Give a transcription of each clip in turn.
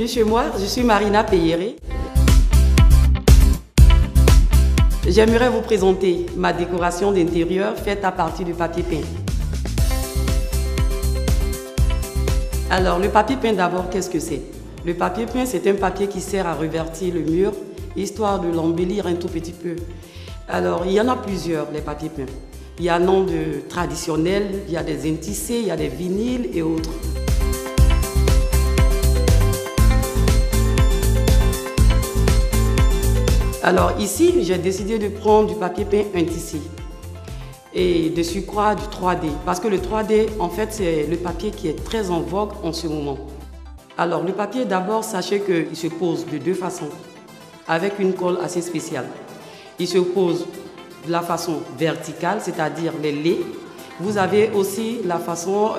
Bienvenue chez moi, je suis Marina Peyéré. J'aimerais vous présenter ma décoration d'intérieur faite à partir du papier peint. Alors, le papier peint d'abord, qu'est-ce que c'est? Le papier peint, c'est un papier qui sert à revêtir le mur, histoire de l'embellir un tout petit peu. Alors, il y en a plusieurs, les papiers peints. Il y a un nom traditionnel, il y a des intissés, il y a des vinyles et autres. Alors ici, j'ai décidé de prendre du papier peint intissé et de surcroît du 3D. Parce que le 3D, en fait, c'est le papier qui est très en vogue en ce moment. Alors le papier, d'abord, sachez qu'il se pose de deux façons, avec une colle assez spéciale. Il se pose de la façon verticale, c'est-à-dire les laits. Vous avez aussi la façon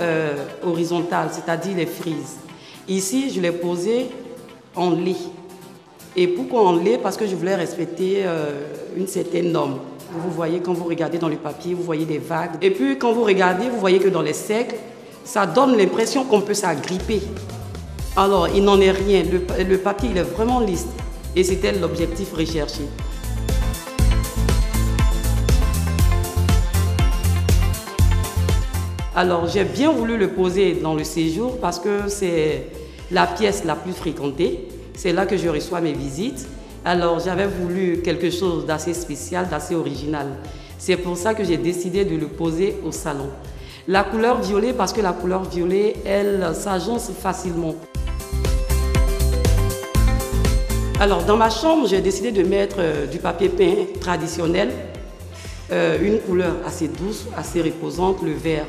horizontale, c'est-à-dire les frises. Ici, je l'ai posé en lait. Et pourquoi en lait? Parce que je voulais respecter une certaine norme. Vous voyez, quand vous regardez dans le papier, vous voyez des vagues. Et puis, quand vous regardez, vous voyez que dans les cercles, ça donne l'impression qu'on peut s'agripper. Alors, il n'en est rien. Le papier, il est vraiment lisse. Et c'était l'objectif recherché. Alors, j'ai bien voulu le poser dans le séjour parce que c'est la pièce la plus fréquentée. C'est là que je reçois mes visites. Alors, j'avais voulu quelque chose d'assez spécial, d'assez original. C'est pour ça que j'ai décidé de le poser au salon. La couleur violet, parce que la couleur violet, elle s'agence facilement. Alors, dans ma chambre, j'ai décidé de mettre du papier peint traditionnel, une couleur assez douce, assez reposante, le vert.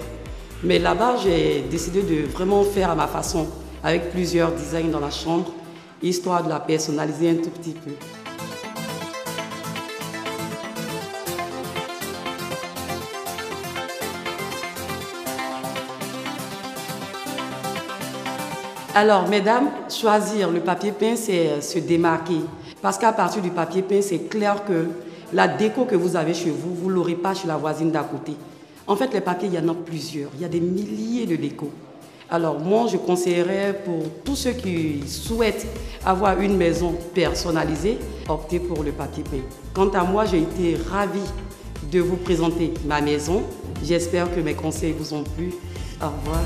Mais là-bas, j'ai décidé de vraiment faire à ma façon, avec plusieurs designs dans la chambre, histoire de la personnaliser un tout petit peu. Alors, mesdames, choisir le papier peint, c'est se démarquer. Parce qu'à partir du papier peint, c'est clair que la déco que vous avez chez vous, vous ne l'aurez pas chez la voisine d'à côté. En fait, les papiers, il y en a plusieurs. Il y a des milliers de décos. Alors moi, je conseillerais pour tous ceux qui souhaitent avoir une maison personnalisée, opter pour le papier peint. Quant à moi, j'ai été ravie de vous présenter ma maison. J'espère que mes conseils vous ont plu. Au revoir.